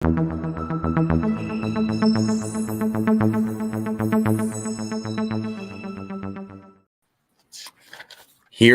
Here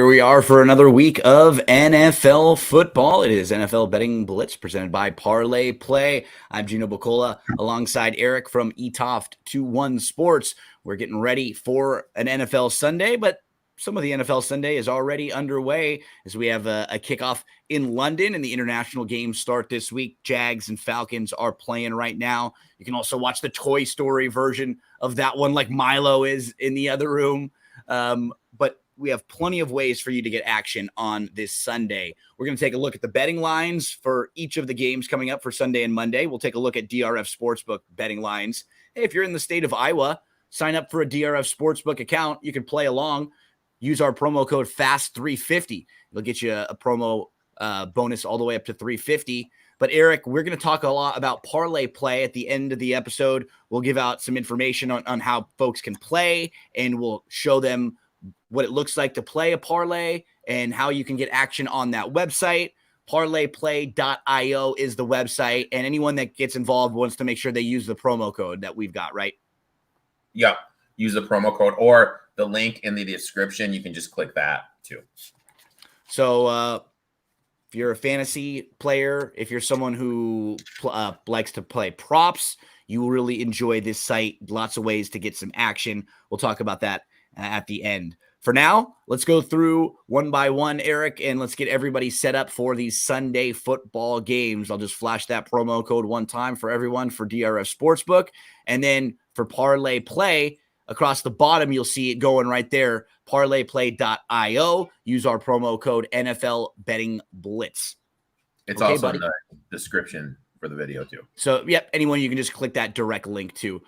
we are for another week of NFL football. It is NFL Betting Blitz presented by Parlay Play. I'm Gino Bacola alongside Erik from eToft 21 Sports. We're getting ready for an NFL Sunday, but some of the NFL Sunday is already underway as we have a kickoff in London and the international games start this week. Jags and Falcons are playing right now. You can also watch the Toy Story version of that one like Milo is in the other room. But we have plenty of ways for you to get action on this Sunday. We're going to take a look at the betting lines for each of the games coming up for Sunday and Monday. We'll take a look at DRF Sportsbook betting lines. Hey, if you're in the state of Iowa, sign up for a DRF Sportsbook account. You can play along. Use our promo code FAST350. It'll get you a promo bonus all the way up to $350. But Erik, we're going to talk a lot about Parlay Play at the end of the episode. We'll give out some information on how folks can play, and we'll show them what it looks like to play a parlay and how you can get action on that website. Parlayplay.io is the website, and anyone that gets involved wants to make sure they use the promo code that we've got, right? Yep. Use the promo code or the link in the description. You can just click that too. So if you're a fantasy player, if you're someone who likes to play props, you will really enjoy this site. Lots of ways to get some action. We'll talk about that at the end. For now, let's go through one by one, Erik, and let's get everybody set up for these Sunday football games. I'll just flash that promo code one time for everyone for DRF Sportsbook. And then for Parlay Play, across the bottom, you'll see it going right there, parlayplay.io. Use our promo code NFL Betting Blitz. It's okay, also in the description for the video too. So, yep, anyone, you can just click that direct link to.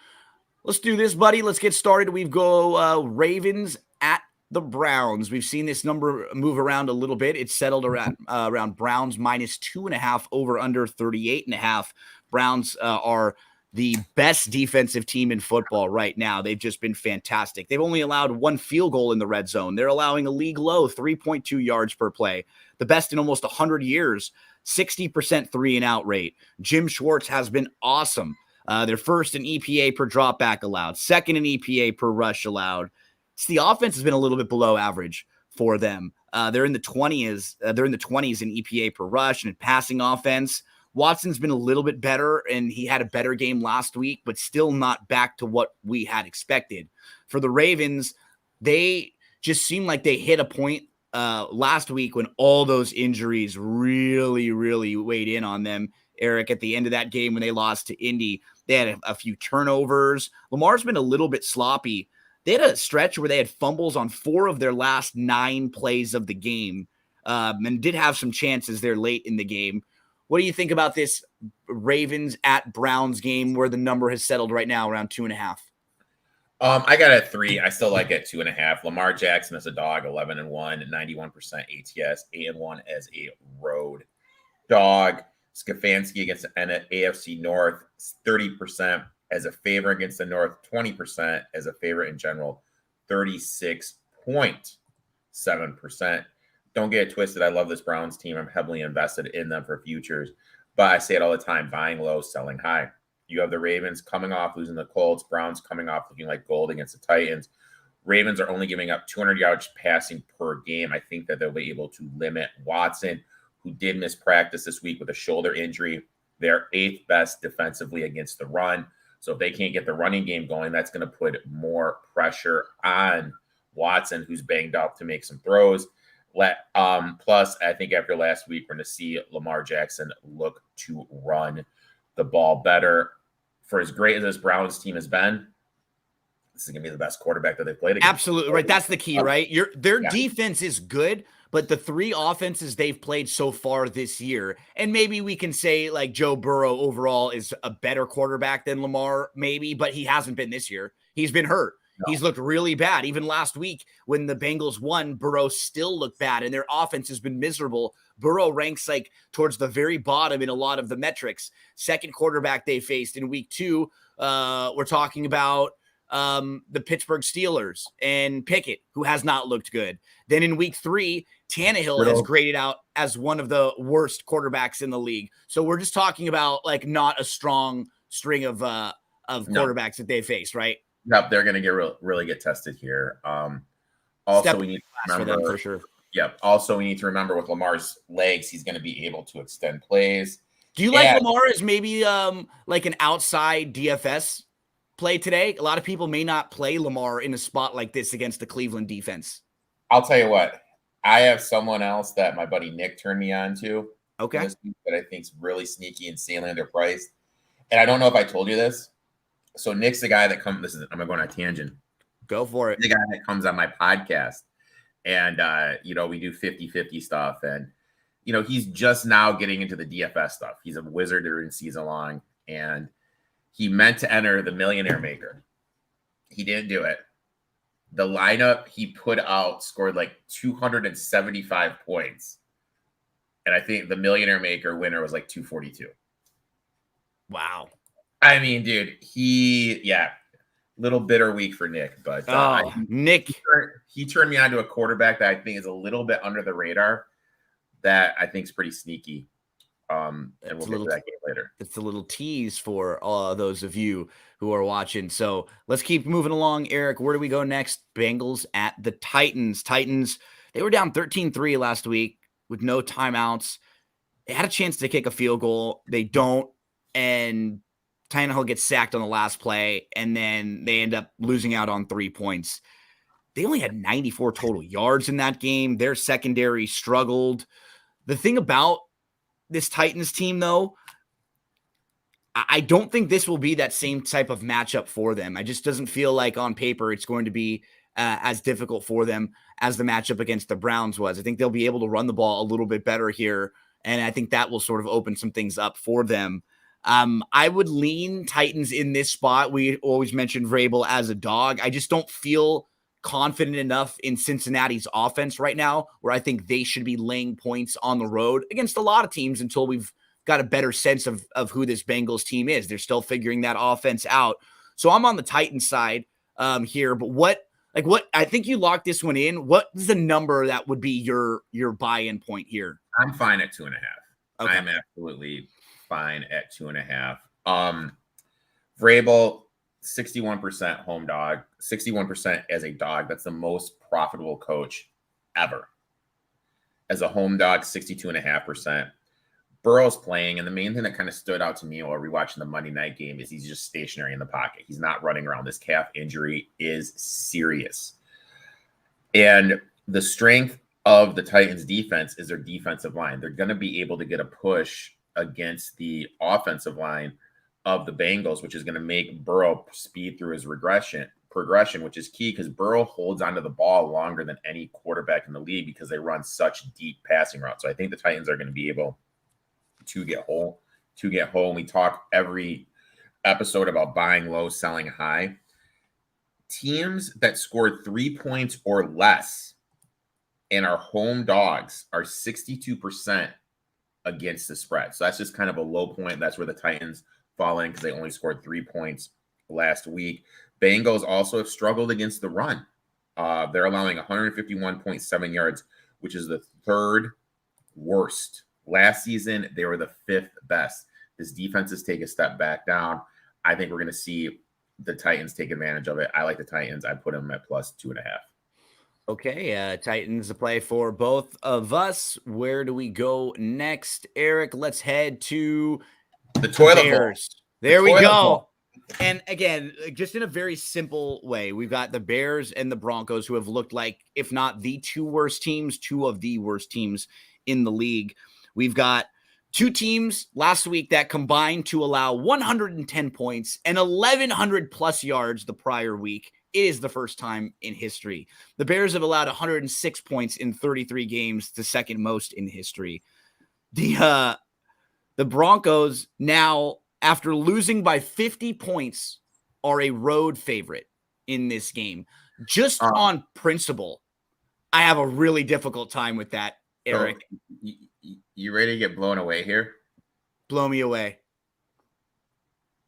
Let's do this, buddy. Let's get started. We go Ravens at the Browns. We've seen this number move around a little bit. It's settled around Browns minus 2.5 over under 38.5. Browns are the best defensive team in football right now. They've just been fantastic. They've only allowed one field goal in the red zone. They're allowing a league low 3.2 yards per play, the best in almost 100 years, 60% 3-and-out rate. Jim Schwartz has been awesome. They're first in EPA per dropback allowed, second in EPA per rush allowed. So the offense has been a little bit below average for them. They're in the 20s. They're in the 20s in EPA per rush and in passing offense. Watson's been a little bit better, and he had a better game last week, but still not back to what we had expected. For the Ravens, they just seem like they hit a point last week when all those injuries really, really weighed in on them. Erik, at the end of that game when they lost to Indy, they had a few turnovers. Lamar's been a little bit sloppy. They had a stretch where they had fumbles on 4 of their last 9 plays of the game, and did have some chances there late in the game. What do you think about this Ravens at Browns game where the number has settled right now around 2.5? I got it at 3. I still like it 2.5. Lamar Jackson as a dog, 11-1, 91% ATS, 8-1 as a road dog. Stefanski against the AFC North, 30% as a favorite against the North, 20% as a favorite in general, 36.7%. Don't get it twisted. I love this Browns team. I'm heavily invested in them for futures. But I say it all the time, buying low, selling high. You have the Ravens coming off losing the Colts, Browns coming off looking like gold against the Titans. Ravens are only giving up 200 yards passing per game. I think that they'll be able to limit Watson, who did miss practice this week with a shoulder injury. They're 8th best defensively against the run. So if they can't get the running game going, that's going to put more pressure on Watson, who's banged up, to make some throws. Plus, I think after last week, we're going to see Lamar Jackson look to run the ball better. For as great as this Browns team has been, this is going to be the best quarterback that they've played against. Absolutely, right. That's the key, right? Their defense is good, but the 3 offenses they've played so far this year, and maybe we can say like Joe Burrow overall is a better quarterback than Lamar, maybe, but he hasn't been this year. He's been hurt. No. He's looked really bad. Even last week when the Bengals won, Burrow still looked bad, and their offense has been miserable. Burrow ranks like towards the very bottom in a lot of the metrics. Second quarterback they faced in week 2, we're talking about the Pittsburgh Steelers and Pickett, who has not looked good. Then in week 3, Tannehill has graded out as one of the worst quarterbacks in the league. So we're just talking about like not a strong string of quarterbacks that they face, right? Yep, they're going to really get tested here. Also, we need to remember for them for sure. Yep. Also, we need to remember with Lamar's legs, he's going to be able to extend plays. Do you like Lamar as maybe like an outside DFS play today? A lot of people may not play Lamar in a spot like this against the Cleveland defense. I'll tell you what. I have someone else that my buddy Nick turned me on to. Okay. That I think is really sneaky and insanely underpriced. And I don't know if I told you this. So Nick's the guy that comes. I'm going on a tangent. Go for it. The guy that comes on my podcast. And, we do 50-50 stuff. And, he's just now getting into the DFS stuff. He's a wizard during season long. And he meant to enter the Millionaire Maker. He didn't do it. The lineup he put out scored like 275 points. And I think the Millionaire Maker winner was like 242. Wow. I mean, dude, little bitter week for Nick, but Nick, he turned me on to a quarterback that I think is a little bit under the radar that I think is pretty sneaky. And we'll get to that game later. It's a little tease for all those of you who are watching. So let's keep moving along. Eric, where do we go next? Bengals at the Titans. Titans, they were down 13-3 last week with no timeouts. They had a chance to kick a field goal. They don't. And Tannehill gets sacked on the last play, and then they end up losing out on 3 points. They only had 94 total yards in that game. Their secondary struggled. The thing about this Titans team, though, I don't think this will be that same type of matchup for them. I just doesn't feel like on paper it's going to be as difficult for them as the matchup against the Browns was. I think they'll be able to run the ball a little bit better here, and I think that will sort of open some things up for them. I would lean Titans in this spot. We always mention Vrabel as a dog. I just don't feel confident enough in Cincinnati's offense right now, where I think they should be laying points on the road against a lot of teams until we've got a better sense of who this Bengals team is. They're still figuring that offense out. So I'm on the Titans side here, but what I think you locked this one in. What is the number that would be your buy-in point here? I'm fine at 2.5. Okay. I'm absolutely fine at 2.5. Vrabel, 61% home dog, 61% as a dog. That's the most profitable coach ever. As a home dog, 62.5%. Burrow's playing, and the main thing that kind of stood out to me while rewatching the Monday night game is he's just stationary in the pocket. He's not running around. This calf injury is serious. And the strength of the Titans defense is their defensive line. They're going to be able to get a push against the offensive line of the Bengals, which is going to make Burrow speed through his progression, which is key because Burrow holds onto the ball longer than any quarterback in the league because they run such deep passing routes. So I think the Titans are going to be able to get home. We talk every episode about buying low, selling high. Teams that scored 3 points or less and are home dogs are 62% against the spread. So that's just kind of a low point. That's where the Titans fall in because they only scored 3 points last week. Bengals also have struggled against the run. They're allowing 151.7 yards, which is the third worst. Last season, they were the fifth best. This defense has taken a step back down. I think we're going to see the Titans take advantage of it. I like the Titans. I put them at plus 2.5. Okay, Titans a play for both of us. Where do we go next, Eric? Let's head to the toilet Bears. bowl. There we go. And again, just in a very simple way, we've got the Bears and the Broncos who have looked like, if not the two of the worst teams in the league. We've got two teams last week that combined to allow 110 points and 1,100 plus yards the prior week. It is the first time in history. The Bears have allowed 106 points in 33 games, the second most in history. The Broncos now, after losing by 50 points, are a road favorite in this game. Just on principle, I have a really difficult time with that, Eric. So you ready to get blown away here? Blow me away.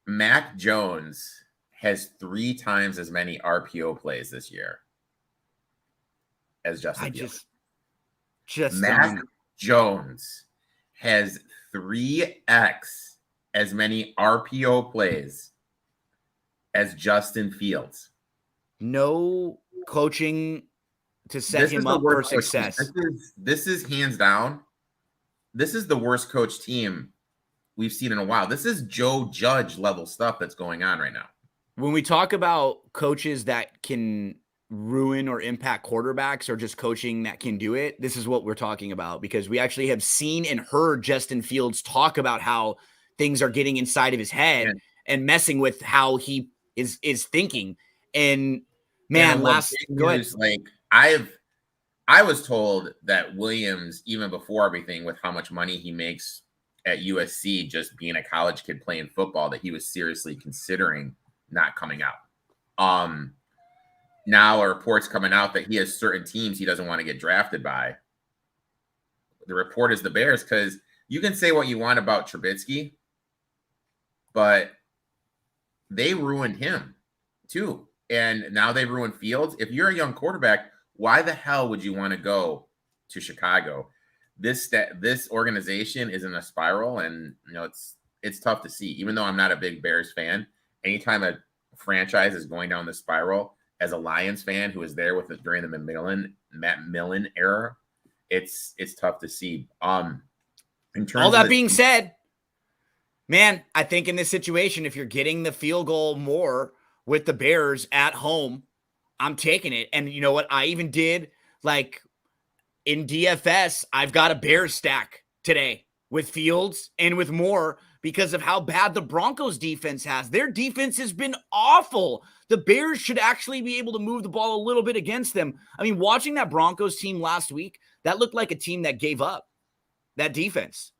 Mac Jones has 3 times as many RPO plays this year as Justin Fields. Just Mac Jones has 3x as many RPO plays as Justin Fields. No coaching to set him up for success. This is hands down. This is the worst coach team we've seen in a while. This is Joe Judge level stuff that's going on right now. When we talk about coaches that can ruin or impact quarterbacks or just coaching that can do it, this is what we're talking about, because we actually have seen and heard Justin Fields talk about how things are getting inside of his head and messing with how he is thinking. And man, go ahead. Like I was told that Williams, even before everything, with how much money he makes at USC, just being a college kid playing football, that he was seriously considering not coming out. Now a report's coming out that he has certain teams he doesn't want to get drafted by. The report is the Bears, because you can say what you want about Trubisky, but they ruined him too. And now they ruined Fields. If you're a young quarterback, why the hell would you want to go to Chicago? This organization is in a spiral, and it's tough to see. Even though I'm not a big Bears fan, anytime a franchise is going down the spiral, as a Lions fan who was there with it during the Matt Millen era, it's tough to see. In terms all that being said, man, I think in this situation, if you're getting the field goal more with the Bears at home, I'm taking it. And you know what? I even did, like, in DFS, I've got a Bears stack today with Fields and with Moore because of how bad the Broncos defense has. Their defense has been awful. The Bears should actually be able to move the ball a little bit against them. I mean, watching that Broncos team last week, that looked like a team that gave up, that defense.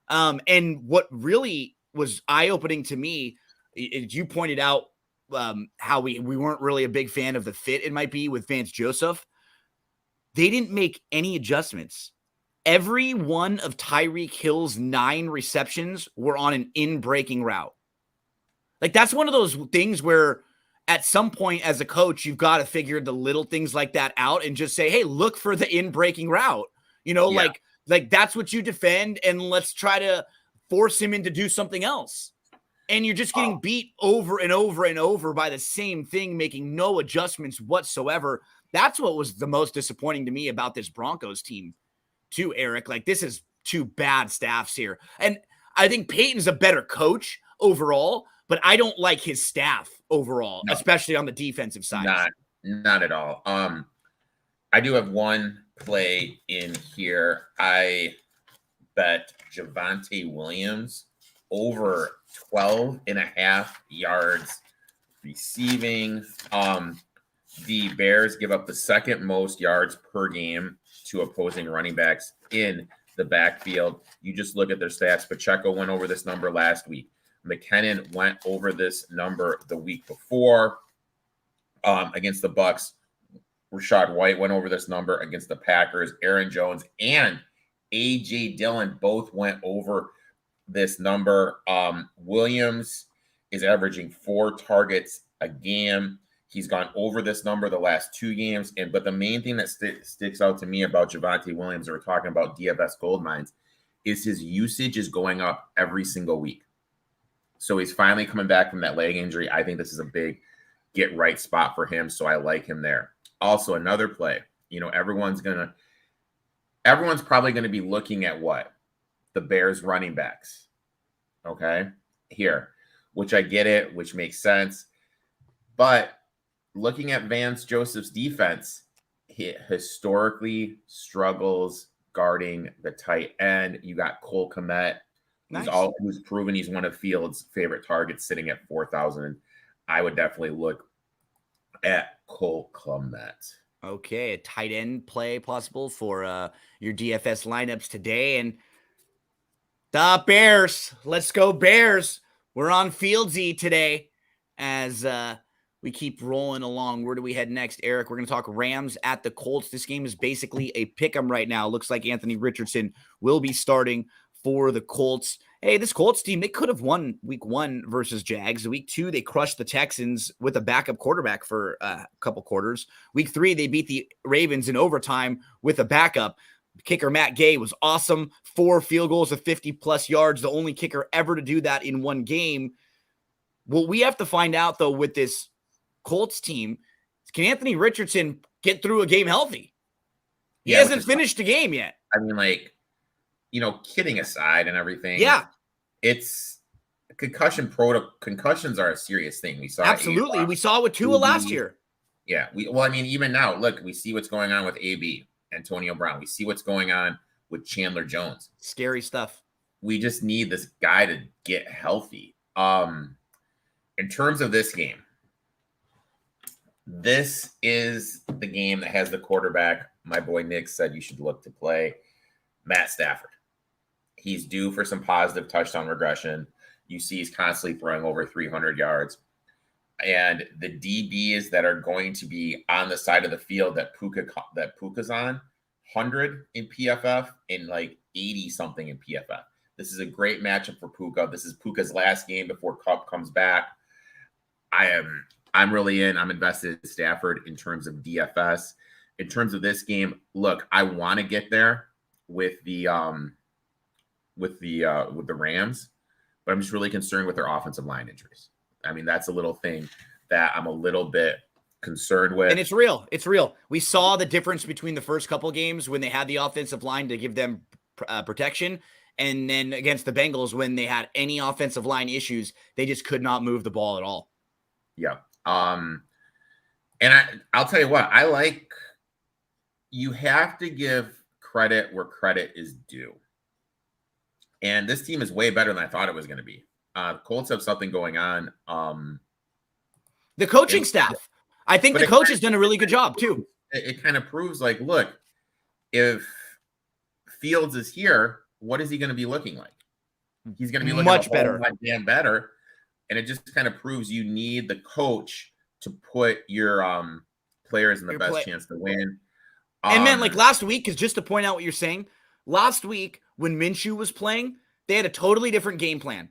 And what really was eye-opening to me, as you pointed out, how we weren't really a big fan of the fit it might be with Vance Joseph. They didn't make any adjustments. Every one of Tyreek Hill's 9 receptions were on an in-breaking route. Like, that's one of those things where at some point as a coach, you've got to figure the little things like that out and just say, hey, look for the in-breaking route. Like that's what you defend, and let's try to force him into do something else. And you're just getting beat over and over and over by the same thing, making no adjustments whatsoever. That's what was the most disappointing to me about this Broncos team too, Eric. Like, this is 2 bad staffs here. And I think Peyton's a better coach overall, but I don't like his staff overall, especially on the defensive side. Not at all. I do have one play in here. I bet Javonte Williams over 12.5 yards receiving. The Bears give up the second most yards per game to opposing running backs in the backfield. You just look at their stats. Pacheco went over this number last week. McKinnon went over this number the week before against the Bucks. Rashad White went over this number against the Packers. Aaron Jones and A.J. Dillon both went over this number. Williams is averaging 4 targets a game. He's gone over this number the last 2 games. But the main thing that sticks out to me about Javonte Williams, we're talking about DFS gold mines, is his usage is going up every single week. So he's finally coming back from that leg injury. I think this is a big get right spot for him. So I like him there. Also, another play, everyone's probably going to be looking at what? The Bears running backs. Okay. Here, which I get it, which makes sense. But looking at Vance Joseph's defense, he historically struggles guarding the tight end. You got Cole Kmet, who's proven he's one of Fields' favorite targets, sitting at 4,000. I would definitely look at Cole Kmet. Okay, a tight end play possible for your DFS lineups today. And the Bears, let's go Bears. We're on Fieldsy today as we keep rolling along. Where do we head next, Eric? We're going to talk Rams at the Colts. This game is basically a pick 'em right now. Looks like Anthony Richardson will be starting for the Colts. hey, this Colts team, they could have won week 1 versus Jags. Week 2, they crushed the Texans with a backup quarterback for a couple quarters. Week 3, they beat the Ravens in overtime with a backup. Kicker Matt Gay was awesome. 4 field goals of 50-plus yards, the only kicker ever to do that in one game. What we have to find out, though, with this Colts team, can Anthony Richardson get through a game healthy? He hasn't finished the game yet. I mean, like, kidding aside and everything. Yeah. It's concussions are a serious thing. We saw absolutely. We saw it with Tua last year. Yeah. Even now, look, we see what's going on with AB, Antonio Brown. We see what's going on with Chandler Jones. Scary stuff. We just need this guy to get healthy. In terms of this game, this is the game that has the quarterback my boy Nick said you should look to play, Matt Stafford. He's due for some positive touchdown regression. You see he's constantly throwing over 300 yards. And the DBs that are going to be on the side of the field that Puka's on, 100 in PFF and like 80-something in PFF. This is a great matchup for Puka. This is Puka's last game before Kupp comes back. I'm really in. I'm invested in Stafford in terms of DFS. In terms of this game, look, I want to get there with the Rams, but I'm just really concerned with their offensive line injuries. I mean, that's a little thing that I'm a little bit concerned with. And it's real. It's real. We saw the difference between the first couple games when they had the offensive line to give them protection, and then against the Bengals when they had any offensive line issues, they just could not move the ball at all. Yeah. And I'll tell you what, you have to give credit where credit is due. And this team is way better than I thought it was going to be. Colts have something going on. The coaching staff. I think the coach has done a really good job too. It kind of proves like, look, if Fields is here, what is he going to be looking like? He's going to be looking much better. Damn better. And it just kind of proves you need the coach to put your players in the best chance to win. And man, like last week, because just to point out what you're saying, last week when Minshew was playing, they had a totally different game plan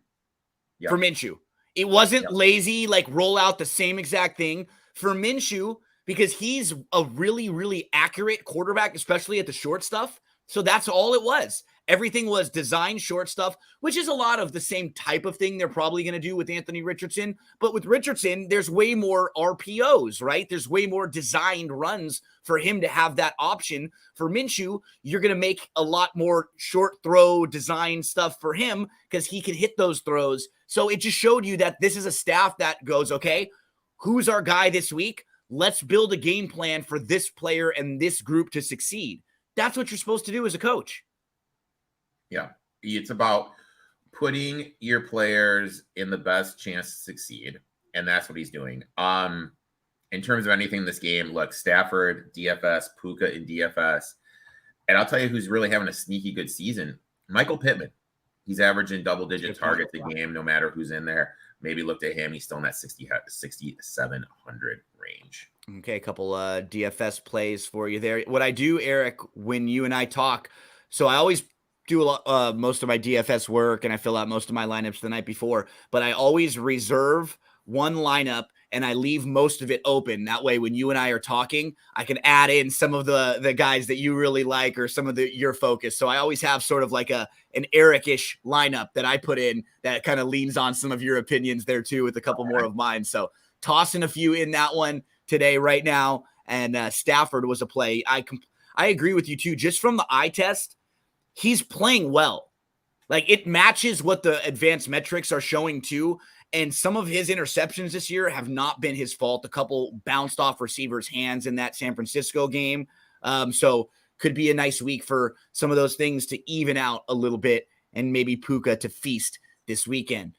for Minshew. It wasn't lazy, like roll out the same exact thing for Minshew, because he's a really, really accurate quarterback, especially at the short stuff. So that's all it was. Everything was design short stuff, which is a lot of the same type of thing they're probably going to do with Anthony Richardson. But with Richardson, there's way more RPOs, right? There's way more designed runs for him to have that option. For Minshew, you're going to make a lot more short throw design stuff for him because he can hit those throws. So it just showed you that this is a staff that goes, okay, who's our guy this week? Let's build a game plan for this player and this group to succeed. That's what you're supposed to do as a coach. Yeah, it's about putting your players in the best chance to succeed, and that's what he's doing. In terms of anything in this game, look, Stafford, DFS, Puka in DFS, and I'll tell you who's really having a sneaky good season, Michael Pittman. He's averaging double-digit targets a game, no matter who's in there. Maybe looked at him. He's still in that 6,700 range. Okay, a couple DFS plays for you there. What I do, Eric, when you and I talk, so I always do a lot, most of my DFS work, and I fill out most of my lineups the night before, but I always reserve one lineup and I leave most of it open. That way, when you and I are talking, I can add in some of the guys that you really like or some of your focus. So I always have sort of like an Erik-ish lineup that I put in that kind of leans on some of your opinions there too, with a couple more of mine. So tossing a few in that one today right now. And Stafford was a play. I agree with you too. Just from the eye test, he's playing well. Like it matches what the advanced metrics are showing too. And some of his interceptions this year have not been his fault. A couple bounced off receivers' hands in that San Francisco game. So could be a nice week for some of those things to even out a little bit and maybe Puka to feast this weekend.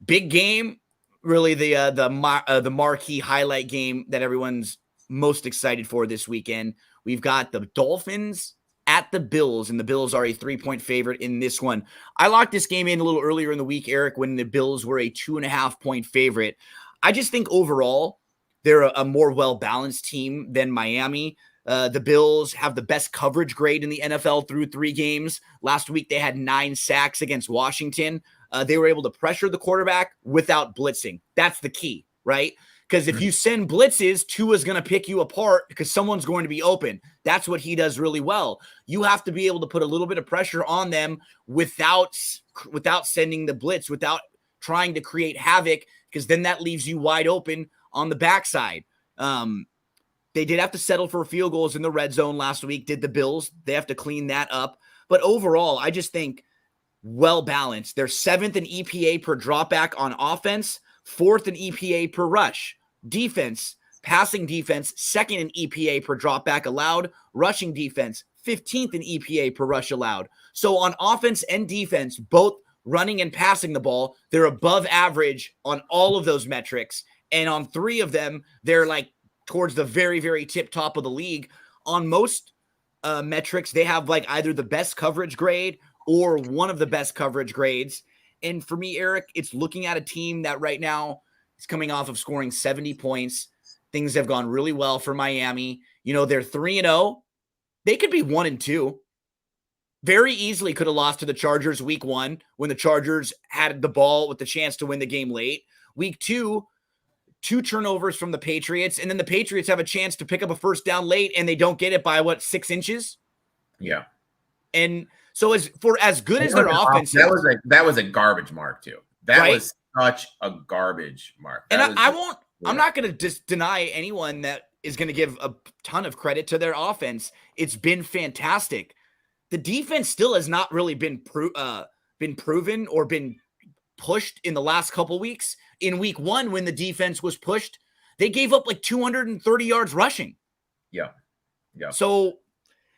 Big game, really the marquee highlight game that everyone's most excited for this weekend. We've got the Dolphins at the Bills, and the Bills are a 3-point favorite in this one. I locked this game in a little earlier in the week, Eric, when the Bills were a 2.5-point favorite. I just think overall they're a more well-balanced team than Miami. The Bills have the best coverage grade in the NFL through 3 games. Last week, they had 9 sacks against Washington. They were able to pressure the quarterback without blitzing. That's the key, right? Because if you send blitzes, Tua's going to pick you apart because someone's going to be open. That's what he does really well. You have to be able to put a little bit of pressure on them without sending the blitz, without trying to create havoc, because then that leaves you wide open on the backside. They did have to settle for field goals in the red zone last week, did the Bills. They have to clean that up. But overall, I just think well-balanced. They're 7th in EPA per dropback on offense, 4th in EPA per rush. Defense, passing defense, 2nd in EPA per dropback allowed. Rushing defense, 15th in EPA per rush allowed. So on offense and defense, both running and passing the ball, they're above average on all of those metrics. And on 3 of them, they're like towards the very, very tip top of the league. On most metrics, they have like either the best coverage grade or one of the best coverage grades. And for me, Eric, it's looking at a team that right now is coming off of scoring 70 points. Things have gone really well for Miami. They're 3-0. They could be 1-2. Very easily could have lost to the Chargers week 1 when the Chargers had the ball with the chance to win the game late. Week 2, 2 turnovers from the Patriots, and then the Patriots have a chance to pick up a first down late, and they don't get it by 6 inches? Yeah. And so as good as their offense is, that was a garbage mark too. That was such a garbage mark. And I'm not going to just deny anyone that is going to give a ton of credit to their offense. It's been fantastic. The defense still has not really been proven or been pushed in the last couple weeks. In week 1, when the defense was pushed, they gave up like 230 yards rushing. Yeah. So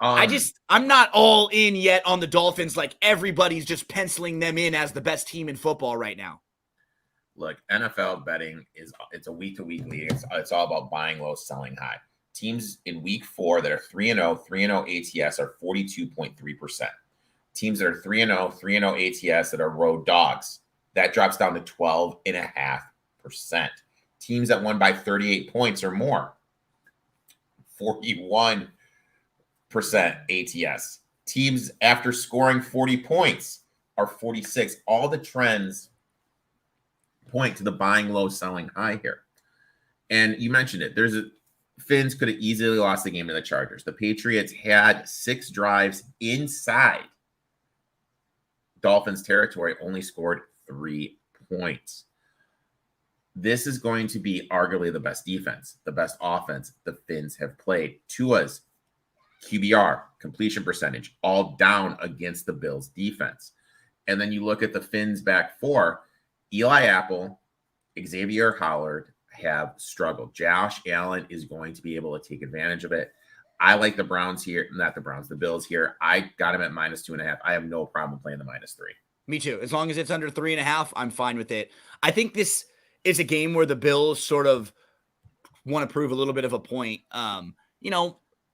I'm not all in yet on the Dolphins. Like everybody's just penciling them in as the best team in football right now. Look, NFL betting it's a week-to-week league. It's all about buying low, selling high. Teams in week 4 that are 3-0 ATS are 42.3%. Teams that are 3-0 ATS that are road dogs, that drops down to 12.5%. Teams that won by 38 points or more, 41% ATS. Teams after scoring 40 points are 46. All the trends point to the buying low, selling high here. And you mentioned it. Finns could have easily lost the game to the Chargers. The Patriots had 6 drives inside Dolphins territory, only scored 3 points. This is going to be arguably the best defense, the best offense the Finns have played. Tua's QBR, completion percentage, all down against the Bills defense. And then you look at the Finns back 4, Eli Apple, Xavier Howard have struggled. Josh Allen is going to be able to take advantage of it. I like the Browns here, the Bills here. I got him at -2.5. I have no problem playing the -3. Me too. As long as it's under 3.5, I'm fine with it. I think this is a game where the Bills sort of want to prove a little bit of a point.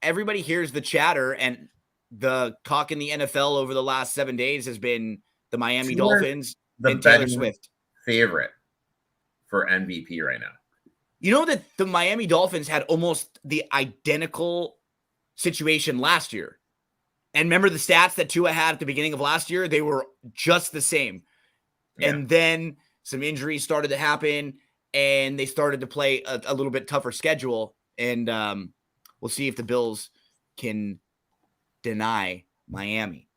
Everybody hears the chatter, and the talk in the NFL over the last 7 days has been the Miami Dolphins and Taylor Swift. Favorite for MVP right now. You know that the Miami Dolphins had almost the identical situation last year. And remember the stats that Tua had at the beginning of last year? They were just the same. Yeah. And then some injuries started to happen, and they started to play a little bit tougher schedule. And we'll see if the Bills can deny Miami.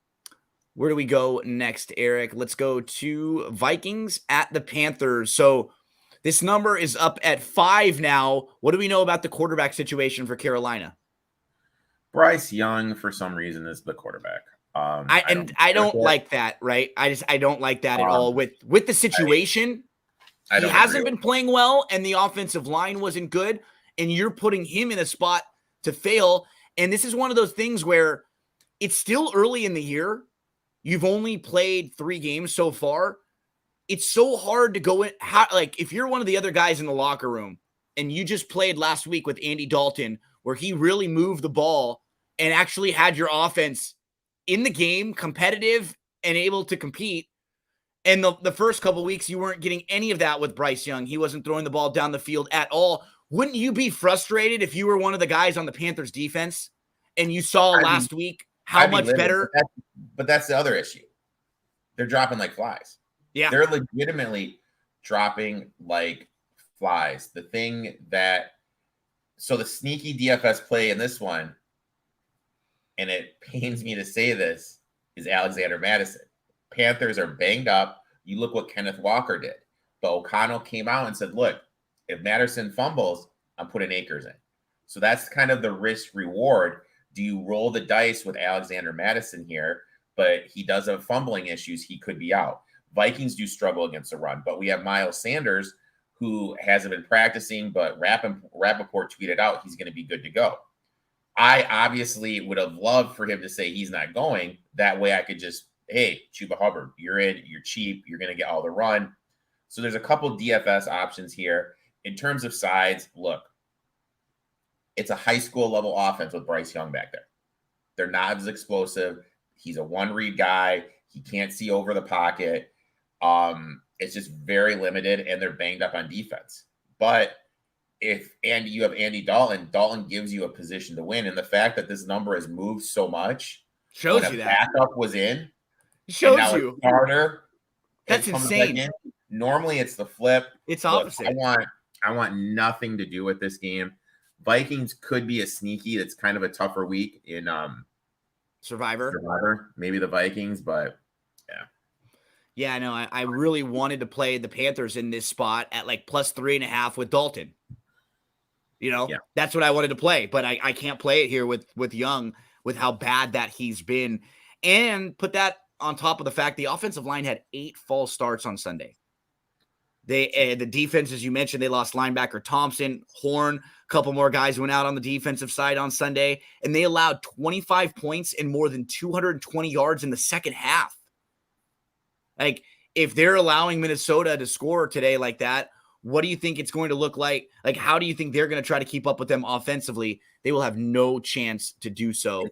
Where do we go next, Eric? Let's go to Vikings at the Panthers. So this number is up at 5 now. What do we know about the quarterback situation for Carolina? Bryce Young, for some reason, is the quarterback. I don't like that, right? I don't like that at all. With the situation, he hasn't been playing well, and the offensive line wasn't good, and you're putting him in a spot to fail. And this is one of those things where it's still early in the year. You've only played 3 games so far. It's so hard to go in. If you're one of the other guys in the locker room and you just played last week with Andy Dalton, where he really moved the ball and actually had your offense in the game, competitive and able to compete. And the first couple of weeks, you weren't getting any of that with Bryce Young. He wasn't throwing the ball down the field at all. Wouldn't you be frustrated if you were one of the guys on the Panthers defense and you saw last week how much better? But that's the other issue. They're dropping like flies. Yeah. They're legitimately dropping like flies. So the sneaky DFS play in this one, and it pains me to say this, is Alexander Madison. Panthers are banged up. You look what Kenneth Walker did. But O'Connell came out and said, look, if Madison fumbles, I'm putting Akers in. So that's kind of the risk reward. Do you roll the dice with Alexander Madison here? But he does have fumbling issues. He could be out. Vikings do struggle against the run, but we have Miles Sanders, who hasn't been practicing, but Rappaport tweeted out he's going to be good to go. I obviously would have loved for him to say he's not going. That way I could just, hey, Chuba Hubbard, you're in, you're cheap, you're going to get all the run. So there's a couple DFS options here. In terms of sides, look, it's a high school level offense with Bryce Young back there. They're not as explosive. He's a one-read guy. He can't see over the pocket. It's just very limited, and they're banged up on defense. But if you have Andy Dalton gives you a position to win. And the fact that this number has moved so much shows you that backup was in. Shows you. Starter. That's insane. Normally it's the flip. It's opposite. I want nothing to do with this game. Vikings could be a sneaky. That's kind of a tougher week in Survivor. Maybe the Vikings, but yeah. Yeah, no, I really wanted to play the Panthers in this spot at like plus 3.5 with Dalton. That's what I wanted to play, but I can't play it here with Young with how bad that he's been. And put that on top of the fact the offensive line had 8 false starts on Sunday. The defense, as you mentioned, they lost linebacker Thompson, Horn, a couple more guys went out on the defensive side on Sunday, and they allowed 25 points and more than 220 yards in the second half. Like, if they're allowing Minnesota to score today like that, what do you think it's going to look like? Like, how do you think they're going to try to keep up with them offensively? They will have no chance to do so.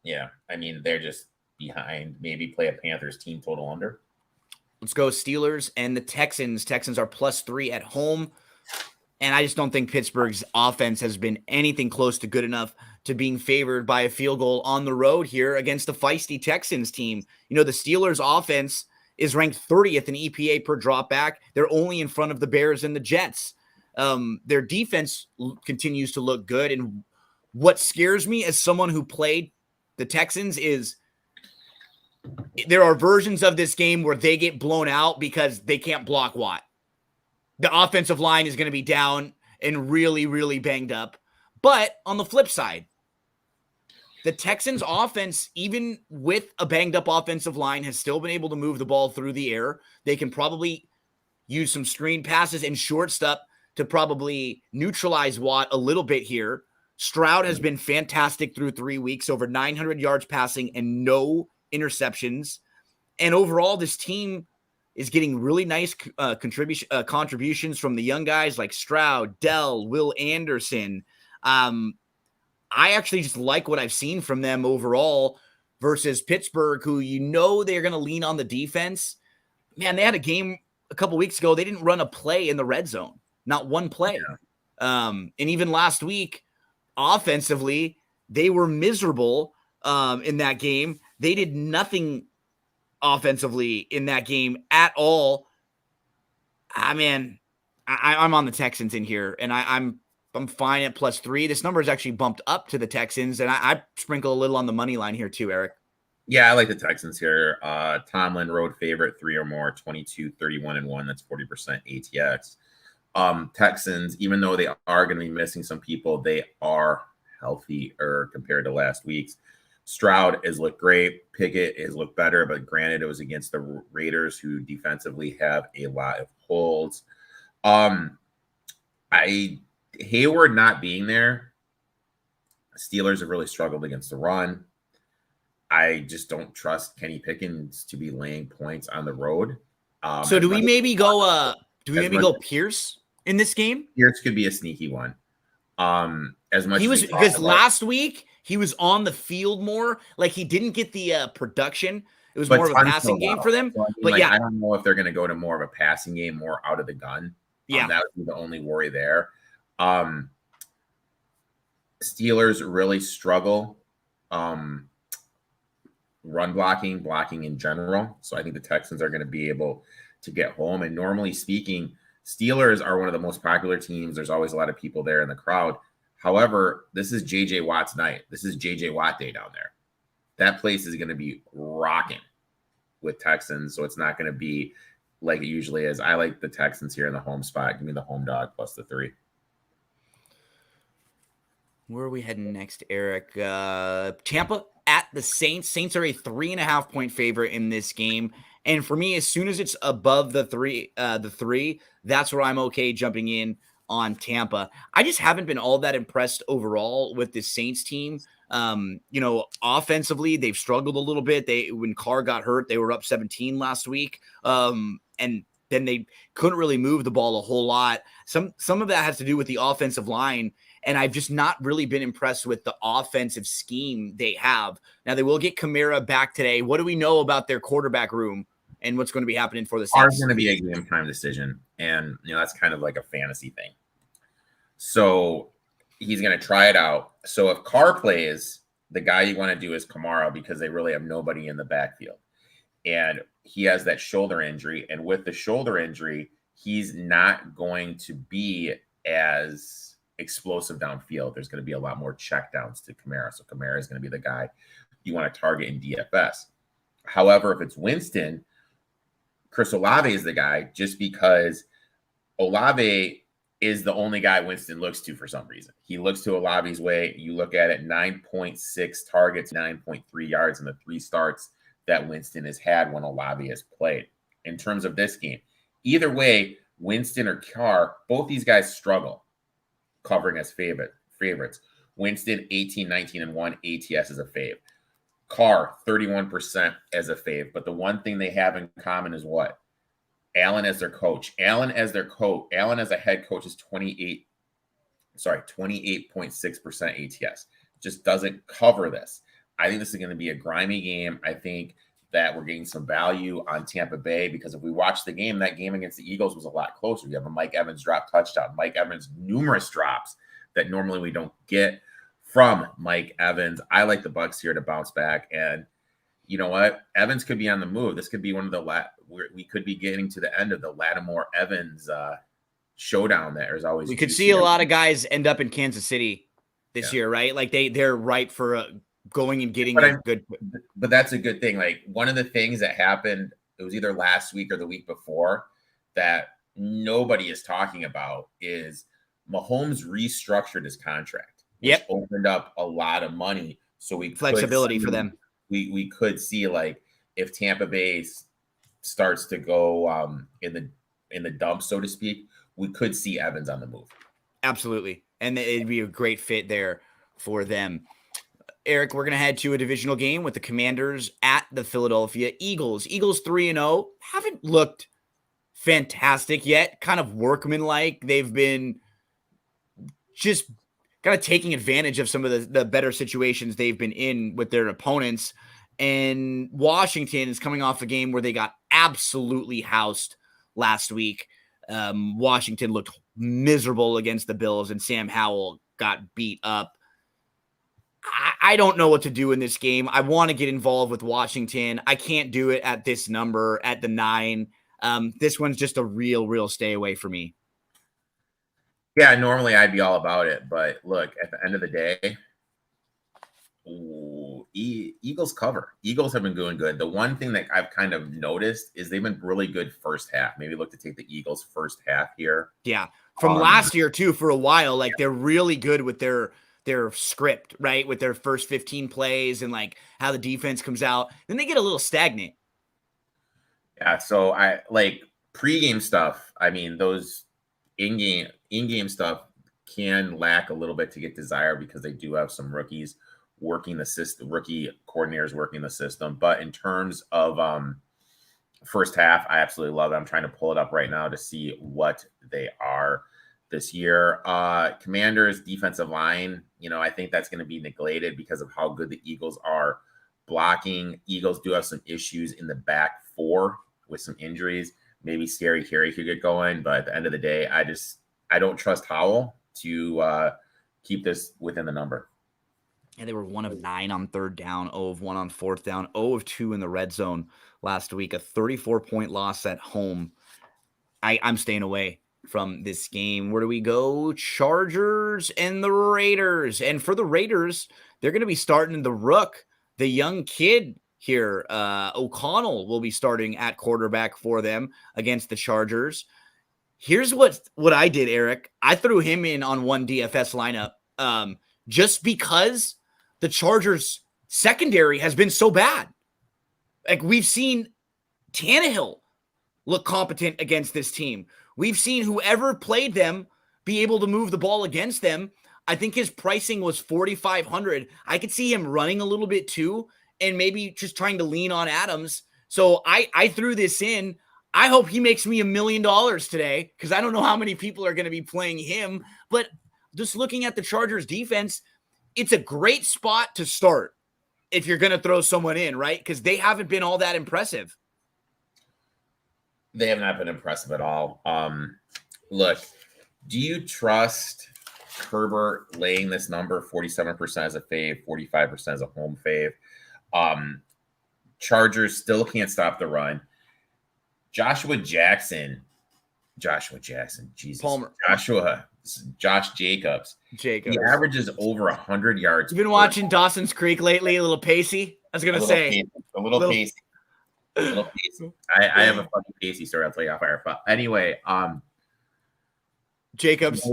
Yeah, I mean, they're just behind. Maybe play a Panthers team total under. Let's go Steelers and the Texans. Texans are plus 3 at home. And I just don't think Pittsburgh's offense has been anything close to good enough to being favored by a field goal on the road here against the feisty Texans team. The Steelers offense is ranked 30th in EPA per dropback. They're only in front of the Bears and the Jets. Their defense continues to look good. And what scares me as someone who played the Texans is there are versions of this game where they get blown out because they can't block Watt. The offensive line is going to be down and really, really banged up. But on the flip side, the Texans offense, even with a banged up offensive line, has still been able to move the ball through the air. They can probably use some screen passes and short stuff to probably neutralize Watt a little bit here. Stroud has been fantastic through 3 weeks, over 900 yards passing and no interceptions. And overall, this team is getting really nice contributions from the young guys like Stroud, Dell, Will Anderson. I actually just like what I've seen from them overall versus Pittsburgh, who they're going to lean on the defense. Man, they had a game a couple weeks ago. They didn't run a play in the red zone, not one play. Yeah. And even last week, offensively, they were miserable in that game. They did nothing offensively in that game at all. I'm on the Texans in here, and I'm fine at plus 3. This number is actually bumped up to the Texans, and I sprinkle a little on the money line here too, Eric. Yeah, I like the Texans here. Tomlin road favorite, 3 or more, 22, 31, and 1. That's 40% ATX. Texans, even though they are going to be missing some people, they are healthier compared to last week's. Stroud has looked great. Pickett has looked better, but granted, it was against the Raiders, who defensively have a lot of holes. Hayward not being there, Steelers have really struggled against the run. I just don't trust Kenny Pickens to be laying points on the road. So do we maybe go Pierce in this game? Pierce could be a sneaky one. As much because last week he was on the field more. Like, he didn't get the production. It was more of a passing game for them. So, I don't know if they're going to go to more of a passing game, more out of the gun. Yeah, that would be the only worry there. Steelers really struggle run blocking in general. So I think the Texans are going to be able to get home. And normally speaking, Steelers are one of the most popular teams. There's always a lot of people there in the crowd. However, this is JJ Watt's night. This is JJ Watt day down there. That place is going to be rocking with Texans. So it's not going to be like it usually is. I like the Texans here in the home spot. Give me the home dog plus the 3. Where are we heading next, Eric? Tampa at the Saints. Saints are a 3.5-point favorite in this game. And for me, as soon as it's above the three, that's where I'm okay jumping in on Tampa. I just haven't been all that impressed overall with this Saints team. Offensively, they've struggled a little bit. When Carr got hurt, they were up 17 last week. And then they couldn't really move the ball a whole lot. Some of that has to do with the offensive line. And I've just not really been impressed with the offensive scheme they have. Now, they will get Kamara back today. What do we know about their quarterback room and what's going to be happening for the Saints? It's going to be a game time decision. And, that's kind of like a fantasy thing. So he's going to try it out. So if Carr plays, the guy you want to do is Kamara because they really have nobody in the backfield. And he has that shoulder injury. And with the shoulder injury, he's not going to be as explosive downfield. There's going to be a lot more checkdowns to Kamara. So Kamara is going to be the guy you want to target in DFS. However, if it's Winston, Chris Olave is the guy just because Olave is the only guy Winston looks to for some reason. He looks to Olave's way. You look at it, 9.6 targets, 9.3 yards in the 3 starts that Winston has had when Olave has played. In terms of this game, either way, Winston or Carr, both these guys struggle covering as favorites. Winston, 18, 19, and 1 ATS is a fave. Carr, 31% as a fave. But the one thing they have in common is what? Allen as their coach. Allen as a head coach is 28.6% ATS. Just doesn't cover this. I think this is going to be a grimy game. I think that we're getting some value on Tampa Bay because if we watch the game, that game against the Eagles was a lot closer. You have a Mike Evans drop touchdown. Mike Evans, numerous drops that normally we don't get from Mike Evans. I like the Bucs here to bounce back. And you know what? Evans could be on the move. This could be one of the we could be getting to the end of the Lattimore Evans showdown. There's always we could see a lot of guys end up in Kansas City this year, right? Like they're ripe for going and getting good. But that's a good thing. Like one of the things that happened, it was either last week or the week before that nobody is talking about is Mahomes restructured his contract. Yep. Opened up a lot of money. So we flexibility for them. We could see like if Tampa Bay starts to go in the dump, so to speak, we could see Evans on the move. Absolutely. And it'd be a great fit there for them. Eric, we're going to head to a divisional game with the Commanders at the Philadelphia Eagles. Eagles 3-0 haven't looked fantastic yet, kind of workmanlike. They've been just kind of taking advantage of some of the better situations they've been in with their opponents. And Washington is coming off a game where they got absolutely housed last week. Washington looked miserable against the Bills, and Sam Howell got beat up. I don't know what to do in this game. I want to get involved with Washington. I can't do it at this number, at the 9. This one's just a real stay away for me. Yeah, normally I'd be all about it. But look, at the end of the day, Eagles cover. Eagles have been doing good. The one thing that I've kind of noticed is they've been really good first half. Maybe look to take the Eagles first half here. Yeah, from last year, too, for a while. Like, they're really good with their script, right? With their first 15 plays and like how the defense comes out. Then they get a little stagnant. Yeah, so I like pregame stuff. I mean, those in-game stuff can lack a little bit to get desired because they do have some rookies working the system, rookie coordinators working the system. But in terms of first half, I absolutely love it. I'm trying to pull it up right now to see what they are this year. Commanders defensive line, I think that's going to be neglected because of how good the Eagles are blocking. Eagles do have some issues in the back 4 with some injuries. Maybe Scary Harry could get going, but at the end of the day, I don't trust Howell. to keep this within the number. And they were 1 of 9 on third down, 0 of 1 on fourth down, 0 of 2 in the red zone last week, a 34-point loss at home. I'm staying away from this game. Where do we go? Chargers and the Raiders. And for the Raiders, they're going to be starting the rook, the young kid here. O'Connell will be starting at quarterback for them against the Chargers. Here's what I did, Eric. I threw him in on one DFS lineup just because the Chargers secondary has been so bad. Like, we've seen Tannehill look competent against this team. We've seen whoever played them be able to move the ball against them. I think his pricing was $4,500. I could see him running a little bit too, and maybe just trying to lean on Adams. So I threw this in. I hope he makes me $1 million today, because I don't know how many people are going to be playing him. But just looking at the Chargers defense, it's a great spot to start if you're going to throw someone in, right? Because they haven't been all that impressive. They have not been impressive at all. Look, do you trust Herbert laying this number 47% as a fave, 45% as a home fave? Chargers still can't stop the run. Josh Jacobs. He averages over 100 yards. You've been watching Dawson's Creek lately, a little pacey. I was going to say. A little pacey. I have a funny Casey story I'll tell you off air. But anyway, Jacobs,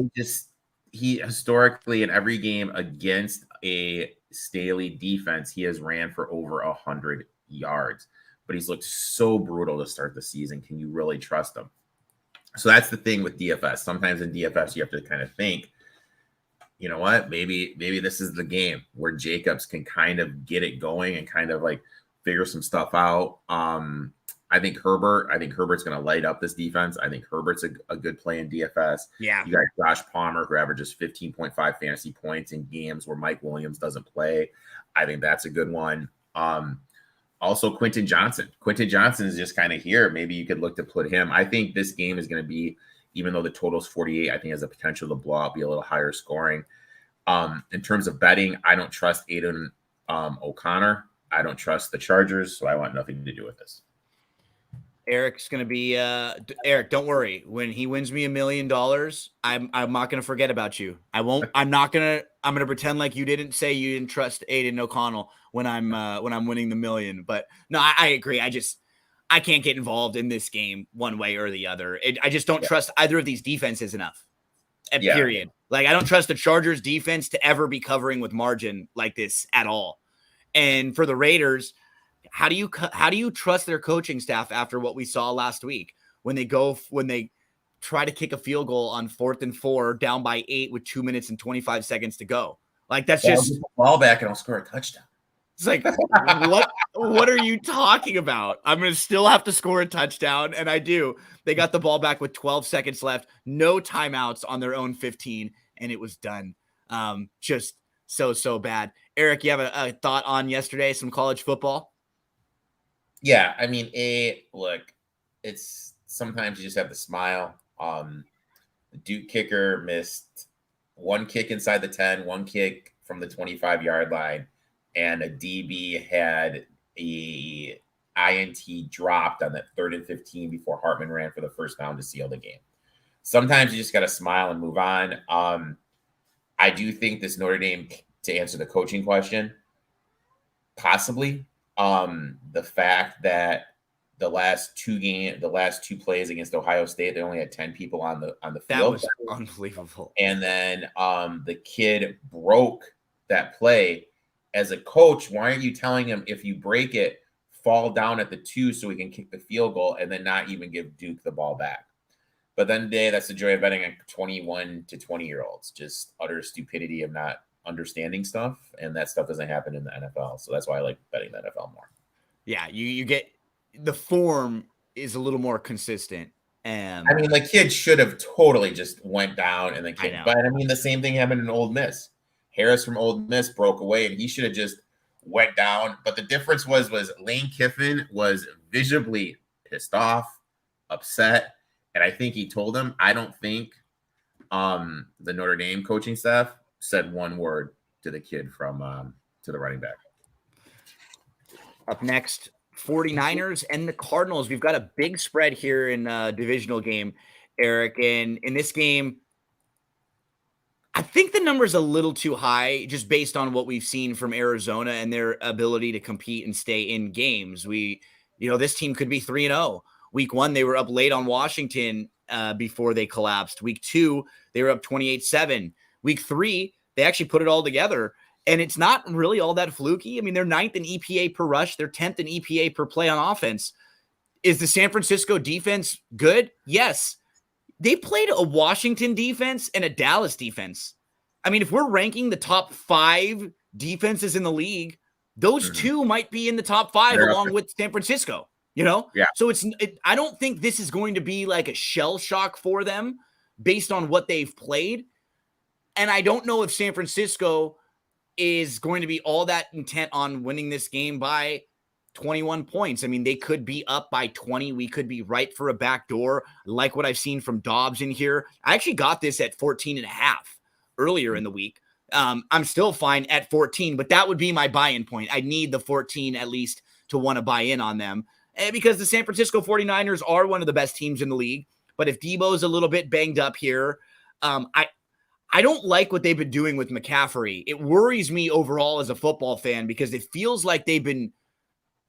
he historically in every game against a Staley defense, he has ran for over 100 yards. But he's looked so brutal to start the season. Can you really trust him? So that's the thing with DFS. Sometimes in DFS you have to kind of think, you know what? Maybe this is the game where Jacobs can kind of get it going and kind of like figure some stuff out. I think Herbert's going to light up this defense. I think Herbert's a good play in DFS. Yeah. You got Josh Palmer, who averages 15.5 fantasy points in games where Mike Williams doesn't play. I think that's a good one. Also, Quentin Johnson. Quentin Johnson is just kind of here. Maybe you could look to put him. I think this game is going to be, even though the total's 48, I think has the potential to blow out, be a little higher scoring. In terms of betting, I don't trust Aiden O'Connor. I don't trust the Chargers, so I want nothing to do with this. Eric's going to be Eric, don't worry. When he wins me $1 million, I'm not going to forget about you. I'm going to pretend like you didn't say you didn't trust Aiden O'Connell when I'm winning the million. But no, I agree. I can't get involved in this game one way or the other. I just don't trust either of these defenses enough. Period. Like, I don't trust the Chargers defense to ever be covering with margin like this at all. And for the Raiders, how do you trust their coaching staff after what we saw last week when they try to kick a field goal on 4th and 4 down by 8 with 2 minutes and 25 seconds to go? Like, that's just the ball back and I'll score a touchdown. It's like, what are you talking about? I'm going to still have to score a touchdown. And I do. They got the ball back with 12 seconds left, no timeouts on their own 15, and it was done. Just so bad. Eric, you have a thought on yesterday, some college football? Yeah, I mean, look, it's sometimes you just have to smile. The Duke kicker missed one kick inside the 10, one kick from the 25-yard line, and a DB had a INT dropped on that 3rd and 15 before Hartman ran for the first down to seal the game. Sometimes you just got to smile and move on. I do think this Notre Dame, to answer the coaching question, possibly. The fact that the last two plays against Ohio State, they only had 10 people on the field. That was unbelievable. And then the kid broke that play. As a coach, why aren't you telling him, if you break it, fall down at the 2 so we can kick the field goal and then not even give Duke the ball back? But then today, that's the joy of betting on 21 to 20-year-olds. Just utter stupidity of not understanding stuff, and that stuff doesn't happen in the NFL. So that's why I like betting the NFL more. Yeah, you get the form is a little more consistent. And I mean, the kid should have totally just went down and then kicked. But I mean, the same thing happened in Ole Miss. Harris from Ole Miss broke away, and he should have just went down. But the difference was Lane Kiffin was visibly pissed off, upset, and I think he told him, I don't think The Notre Dame coaching staff said one word to the kid from to the running back. Up next, 49ers and the Cardinals. We've got a big spread here in a divisional game, Eric. And in this game, I think the number is a little too high just based on what we've seen from Arizona and their ability to compete and stay in games. This team could be 3-0. Week 1, they were up late on Washington before they collapsed. Week 2, they were up 28-7. Week 3, they actually put it all together. And it's not really all that fluky. I mean, they're 9th in EPA per rush. They're 10th in EPA per play on offense. Is the San Francisco defense good? Yes. They played a Washington defense and a Dallas defense. I mean, if we're ranking the top 5 defenses in the league, those two might be in the top 5 along with San Francisco, Yeah. So I don't think this is going to be like a shell shock for them based on what they've played. And I don't know if San Francisco is going to be all that intent on winning this game by 21 points. I mean, they could be up by 20. We could be right for a backdoor, like what I've seen from Dobbs in here. I actually got this at 14.5 earlier in the week. I'm still fine at 14, but that would be my buy-in point. I need the 14 at least to want to buy in on them because the San Francisco 49ers are one of the best teams in the league. But if Debo's a little bit banged up here, I don't like what they've been doing with McCaffrey. It worries me overall as a football fan because it feels like they've been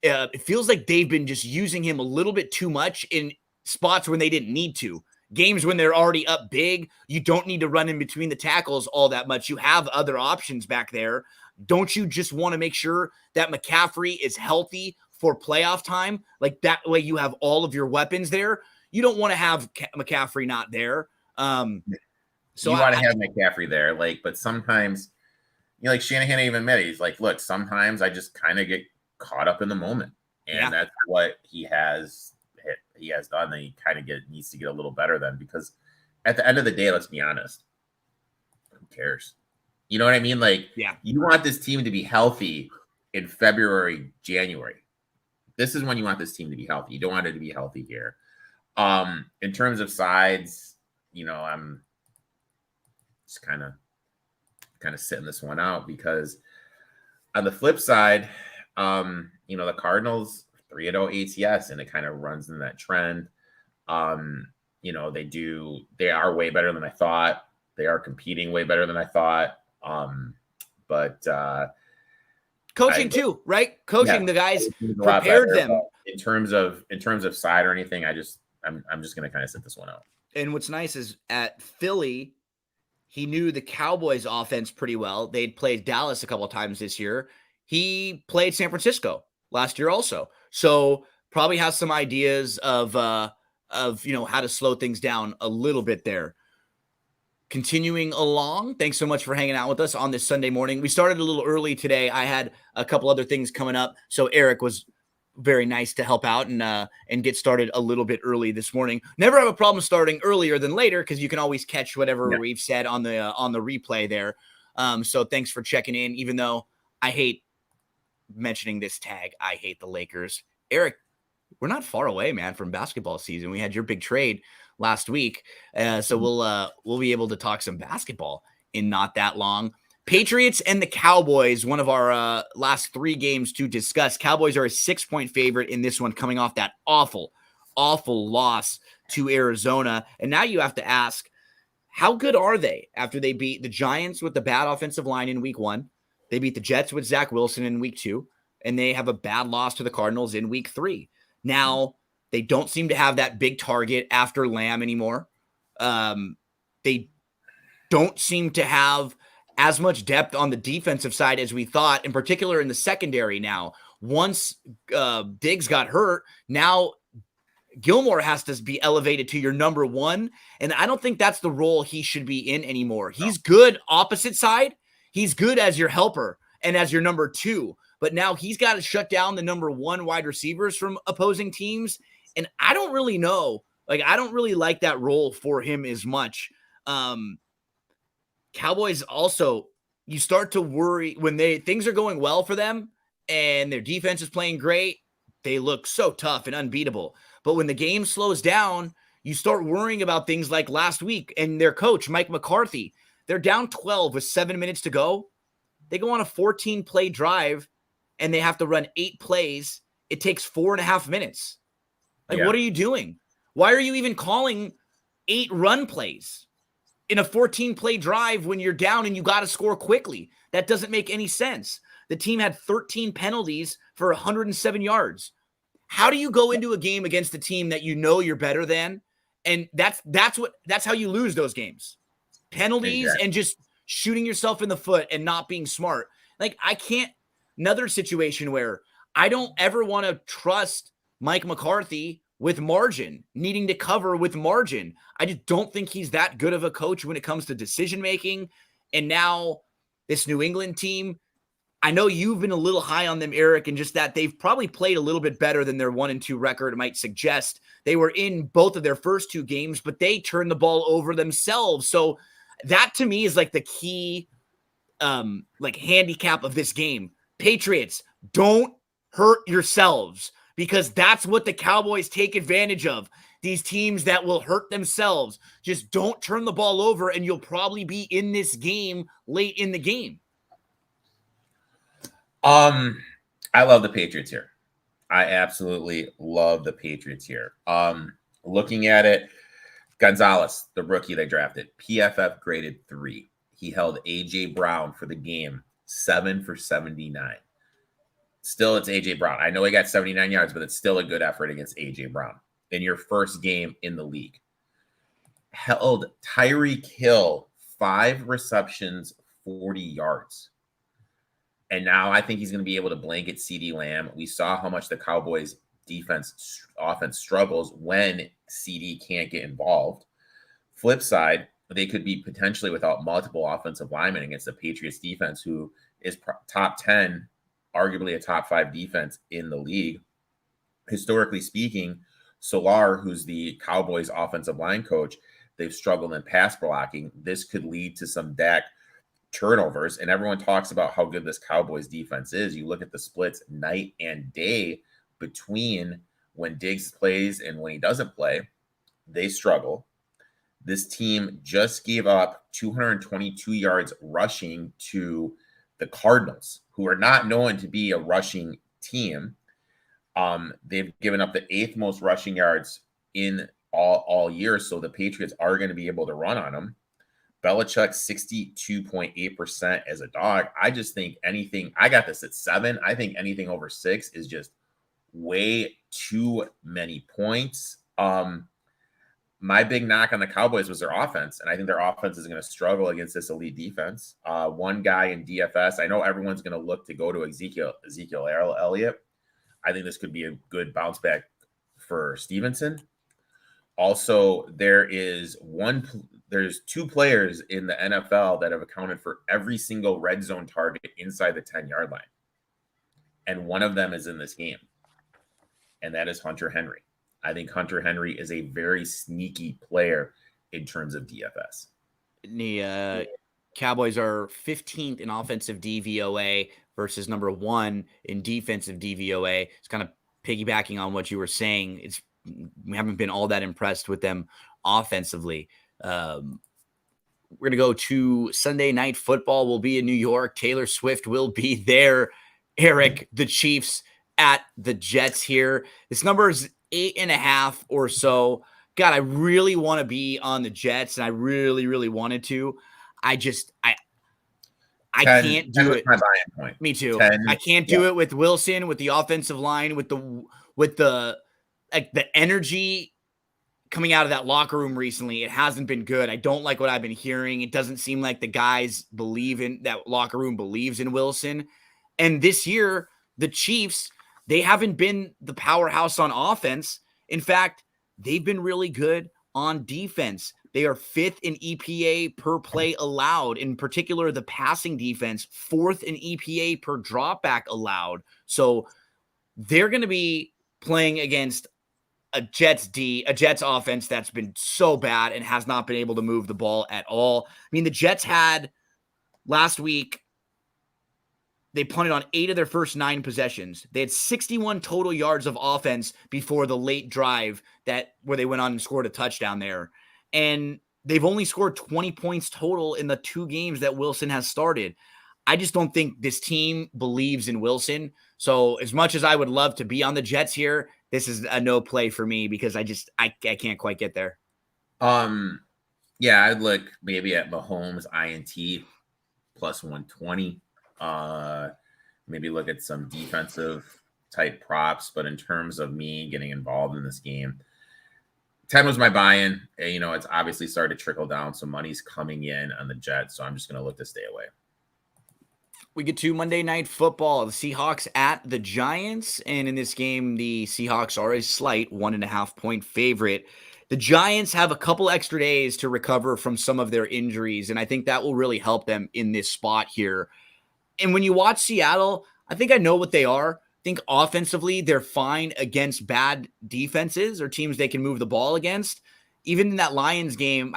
just using him a little bit too much in spots when they didn't need to. Games when they're already up big, you don't need to run in between the tackles all that much. You have other options back there. Don't you just want to make sure that McCaffrey is healthy for playoff time? Like that way you have all of your weapons there. You don't want to have McCaffrey not there. So you want to have McCaffrey there, but sometimes, like Shanahan even admitted, he's like, look, sometimes I just kind of get caught up in the moment, and that's what he has done. That he kind of needs to get a little better then, because at the end of the day, let's be honest, who cares? You know what I mean? You want this team to be healthy in February, January. This is when you want this team to be healthy. You don't want it to be healthy here. In terms of sides, I'm just kind of sitting this one out because on the flip side, the Cardinals 3-0 ATS, and it kind of runs in that trend. They are way better than I thought. They are competing way better than I thought. But coaching too, right? Coaching the guys prepared them in terms of side or anything. I'm just going to kind of sit this one out. And what's nice is at Philly, he knew the Cowboys offense pretty well. They'd played Dallas a couple of times this year. He played San Francisco last year also. So probably has some ideas of how to slow things down a little bit there. Continuing along, thanks so much for hanging out with us on this Sunday morning. We started a little early today. I had a couple other things coming up. So Eric was very nice to help out and get started a little bit early this morning. Never have a problem starting earlier than later because you can always catch whatever we've said on the replay there. So thanks for checking in, even though I hate mentioning this tag. I hate the Lakers. Eric, we're not far away, man, from basketball season. We had your big trade last week. So we'll be able to talk some basketball in not that long. Patriots and the Cowboys, one of our last 3 games to discuss. Cowboys are a 6-point favorite in this one, coming off that awful loss to Arizona. And now you have to ask, how good are they after they beat the Giants with the bad offensive line in week 1? They beat the Jets with Zach Wilson in week 2, and they have a bad loss to the Cardinals in week 3. Now, they don't seem to have that big target after Lamb anymore. They don't seem to have as much depth on the defensive side as we thought, in particular in the secondary now. Once Diggs got hurt, now Gilmore has to be elevated to your number 1, and I don't think that's the role he should be in anymore. He's good opposite side. He's good as your helper and as your number 2, but now he's got to shut down the number 1 wide receivers from opposing teams, and I don't really know. I don't really like that role for him as much. Cowboys also, you start to worry when things are going well for them and their defense is playing great. They look so tough and unbeatable. But when the game slows down, you start worrying about things like last week and their coach, Mike McCarthy. They're down 12 with 7 minutes to go. They go on a 14-play drive, and they have to run 8 plays. It takes 4.5 minutes. Like, what are you doing? Why are you even calling 8 run plays in a 14-play drive when you're down and you got to score quickly? That doesn't make any sense. The team had 13 penalties for 107 yards. How do you go into a game against a team that you know you're better than? And that's how you lose those games. Penalties and just shooting yourself in the foot and not being smart. Like, another situation where I don't ever want to trust Mike McCarthy with margin, needing to cover with margin. I just don't think he's that good of a coach when it comes to decision making. And now this New England team, I know you've been a little high on them, Erik, and just that they've probably played a little bit better than their 1-2 record might suggest. They were in both of their first 2 games, but they turned the ball over themselves. So that to me is like the key handicap of this game. Patriots, don't hurt yourselves, because that's what the Cowboys take advantage of. These teams that will hurt themselves. Just don't turn the ball over, and you'll probably be in this game late in the game. I love the Patriots here. I absolutely love the Patriots here. Looking at it, Gonzalez, the rookie they drafted, PFF graded 3. He held AJ Brown for the game, 7 for 79. Still, it's AJ Brown. I know he got 79 yards, but it's still a good effort against AJ Brown in your first game in the league. Held Tyreek Hill 5 receptions, 40 yards. And now I think he's going to be able to blanket CeeDee Lamb. We saw how much the Cowboys offense struggles when CeeDee can't get involved. Flip side, they could be potentially without multiple offensive linemen against the Patriots defense, who is top 10, arguably a top 5 defense in the league. Historically speaking, Solar, who's the Cowboys offensive line coach, they've struggled in pass blocking. This could lead to some Dak turnovers, and everyone talks about how good this Cowboys defense is. You look at the splits night and day between when Diggs plays and when he doesn't play, they struggle. This team just gave up 222 yards rushing to the Cardinals, who are not known to be a rushing team. They've given up the 8th most rushing yards in all year, so the Patriots are going to be able to run on them. Belichick 62.8% as a dog. I just think anything, I got this at 7. I think anything over 6 is just way too many points. My big knock on the Cowboys was their offense, and I think their offense is going to struggle against this elite defense. One guy in DFS, I know everyone's going to look to go to Ezekiel Elliott. I think this could be a good bounce back for Stevenson. Also, there's 2 players in the NFL that have accounted for every single red zone target inside the 10-yard line. And one of them is in this game. And that is Hunter Henry. I think Hunter Henry is a very sneaky player in terms of DFS. The Cowboys are 15th in offensive DVOA versus number 1 in defensive DVOA. It's kind of piggybacking on what you were saying. We haven't been all that impressed with them offensively. We're going to go to Sunday Night Football. We'll be in New York. Taylor Swift will be there. Erik, the Chiefs at the Jets here. This number is 8.5 or so. God, I really want to be on the Jets, and I really, really wanted to. I can't do it. My buying point. Me too. 10, I can't do it with Wilson, with the offensive line, with the energy coming out of that locker room recently. It hasn't been good. I don't like what I've been hearing. It doesn't seem like the guys that locker room believes in Wilson. And this year, the Chiefs, they haven't been the powerhouse on offense. In fact, they've been really good on defense. They are 5th in EPA per play allowed, in particular the passing defense, 4th in EPA per dropback allowed. So they're going to be playing against a Jets offense that's been so bad and has not been able to move the ball at all. I mean, the Jets had last week They punted on 8 of their first 9 possessions. They had 61 total yards of offense before the late drive where they went on and scored a touchdown there. And they've only scored 20 points total in the 2 games that Wilson has started. I just don't think this team believes in Wilson. So as much as I would love to be on the Jets here, this is a no play for me because I can't quite get there. Yeah, I'd look maybe at Mahomes INT plus 120. Maybe look at some defensive type props, but in terms of me getting involved in this game, 10 was my buy-in. It's obviously started to trickle down. So money's coming in on the Jets. So I'm just going to look to stay away. We get to Monday Night Football, the Seahawks at the Giants. And in this game, the Seahawks are a slight 1.5-point favorite. The Giants have a couple extra days to recover from some of their injuries, and I think that will really help them in this spot here. And when you watch Seattle, I think I know what they are. I think offensively, they're fine against bad defenses or teams they can move the ball against. Even in that Lions game,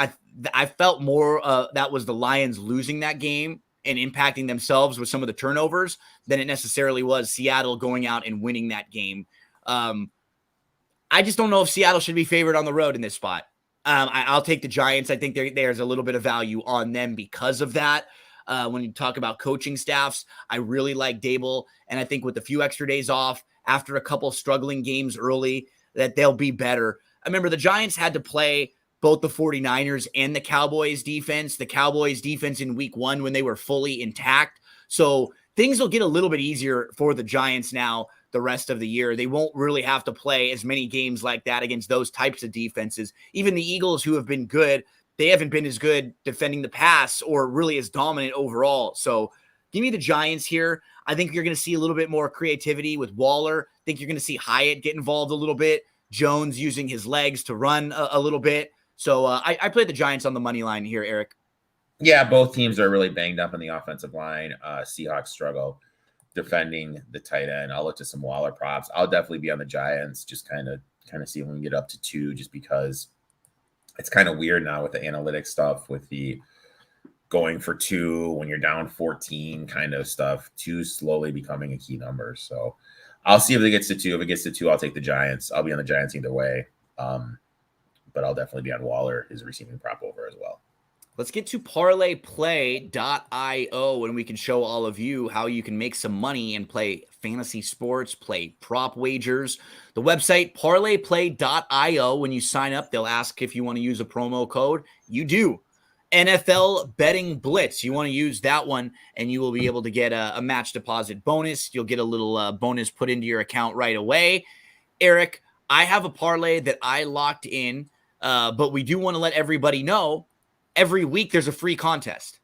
I felt more that was the Lions losing that game and impacting themselves with some of the turnovers than it necessarily was Seattle going out and winning that game. I just don't know if Seattle should be favored on the road in this spot. I'll take the Giants. I think there's a little bit of value on them because of that. When you talk about coaching staffs, I really like Dable. And I think with a few extra days off after a couple struggling games early, that they'll be better. I remember the Giants had to play both the 49ers and the Cowboys defense. The Cowboys defense in week 1 when they were fully intact. So things will get a little bit easier for the Giants now the rest of the year. They won't really have to play as many games like that against those types of defenses. Even the Eagles, who have been good, they haven't been as good defending the pass or really as dominant overall. So give me the Giants here. I think you're going to see a little bit more creativity with Waller. I think you're going to see Hyatt get involved a little bit. Jones using his legs to run a little bit. So I played the Giants on the money line here, Eric. Yeah, both teams are really banged up in the offensive line. Seahawks struggle defending the tight end. I'll look to some Waller props. I'll definitely be on the Giants, just kind of see when we get up to 2, just because it's kind of weird now with the analytics stuff, with the going for 2 when you're down 14 kind of stuff. 2 slowly becoming a key number. So I'll see if it gets to 2. If it gets to 2, I'll take the Giants. I'll be on the Giants either way. But I'll definitely be on Waller, his receiving prop over as well. Let's get to parlayplay.io, and we can show all of you how you can make some money and play fantasy sports, play prop wagers. The website, parlayplay.io, when you sign up, they'll ask if you want to use a promo code. You do. NFL Betting Blitz. You want to use that one, and you will be able to get a match deposit bonus. You'll get a little bonus put into your account right away. Eric, I have a parlay that I locked in, but we do want to let everybody know every week there's a free contest.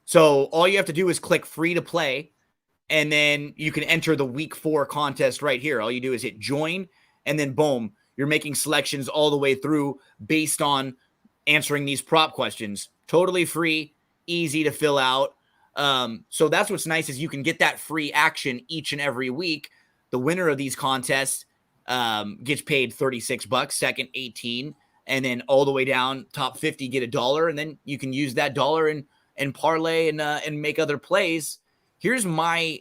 So all you have to do is click free to play, and then you can enter the week 4 contest right here. All you do is hit join, and then boom, you're making selections all the way through based on answering these prop questions. Totally free, easy to fill out. So that's what's nice is you can get that free action each and every week. The winner of these contests gets paid $36, second 18, and then all the way down top 50 get $1, and then you can use that dollar and parlay and make other plays. Here's my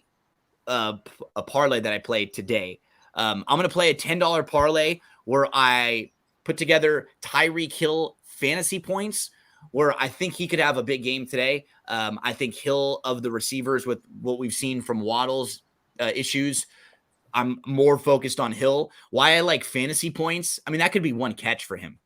a parlay that I played today. I'm going to play a $10 parlay where I put together Tyreek Hill fantasy points, where I think he could have a big game today. I think Hill, of the receivers, with what we've seen from Waddle's issues, I'm more focused on Hill. Why I like fantasy points, I mean, that could be one catch for him,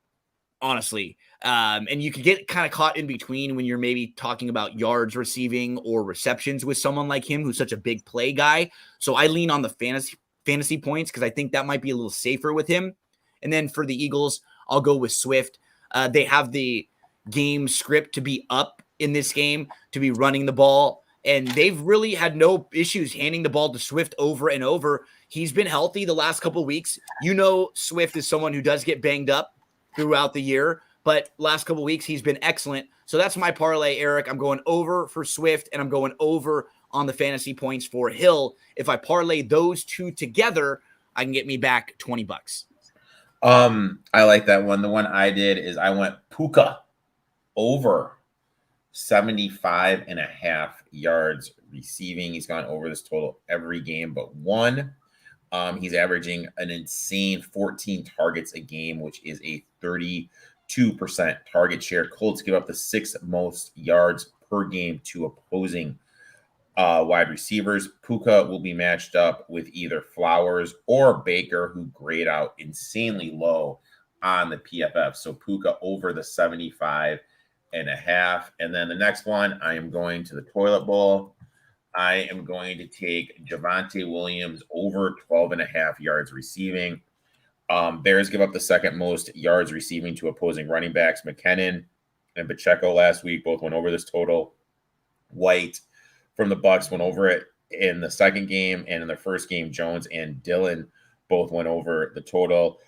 honestly. And you could get kind of caught in between when you're maybe talking about yards receiving or receptions with someone like him, who's such a big play guy. So I lean on the fantasy points because I think that might be a little safer with him. And then for the Eagles, I'll go with Swift. They have the game script to be up in this game, to be running the ball. And they've really had no issues handing the ball to Swift over and over. He's been healthy the last couple of weeks. You know, Swift is someone who does get banged up throughout the year, but last couple of weeks he's been excellent. So that's my parlay, Eric. I'm going over for Swift, and I'm going over on the fantasy points for Hill. If I parlay those two together, I can get me back $20. I like that one. The one I did is I went Puka over 75.5 yards receiving. He's gone over this total every game but one. He's averaging an insane 14 targets a game, which is a 32% target share. Colts give up the 6th most yards per game to opposing wide receivers. Puka will be matched up with either Flowers or Baker, who grade out insanely low on the PFF. So Puka over the 75.5. And then the next one, I am going to the toilet bowl. I am going to take Javonte Williams over 12.5 yards receiving. Bears give up the 2nd most yards receiving to opposing running backs. McKinnon and Pacheco last week both went over this total. White from the Bucs went over it in the 2nd game, and in the 1st game, Jones and Dillon both went over the total.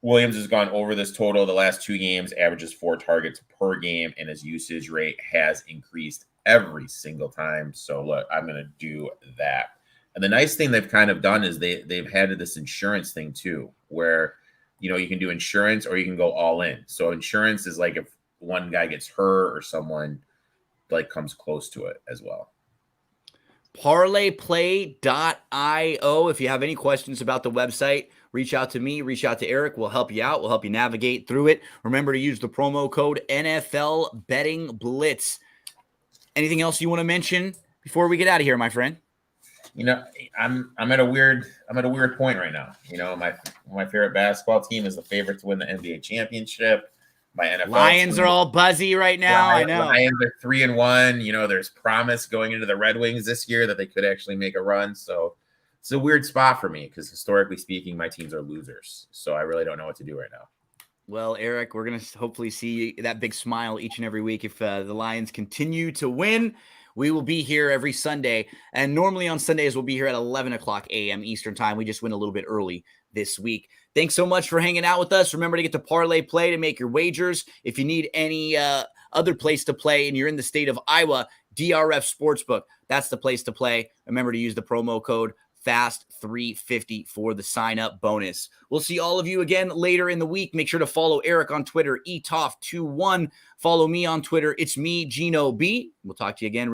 Williams has gone over this total the last 2 games, averages 4 targets per game, and his usage rate has increased every single time. So look, I'm going to do that. And the nice thing they've kind of done is they've had this insurance thing too, where, you know, you can do insurance or you can go all in. So insurance is like if one guy gets hurt or someone like comes close to it as well. ParlayPlay.io. If you have any questions about the website, reach out to me, reach out to Eric. We'll help you out. We'll help you navigate through it. Remember to use the promo code NFL Betting Blitz. Anything else you want to mention before we get out of here, my friend? You know, I'm at a weird point right now. You know, my favorite basketball team is the favorite to win the NBA championship. My NFL Lions team, are all buzzy right now. I know. Lions are 3-1. You know, there's promise going into the Red Wings this year that they could actually make a run. So it's a weird spot for me because historically speaking, my teams are losers. So I really don't know what to do right now. Well, Eric, we're going to hopefully see that big smile each and every week if the Lions continue to win. We will be here every Sunday, and normally on Sundays we'll be here at 11 o'clock a.m. Eastern time. We just went a little bit early this week. Thanks so much for hanging out with us. Remember to get to Parlay Play to make your wagers. If you need any other place to play and you're in the state of Iowa, DRF Sportsbook, that's the place to play. Remember to use the promo code FAST350 for the sign-up bonus. We'll see all of you again later in the week. Make sure to follow Eric on Twitter, etoff21. Follow me on Twitter. It's me, Gino B. We'll talk to you again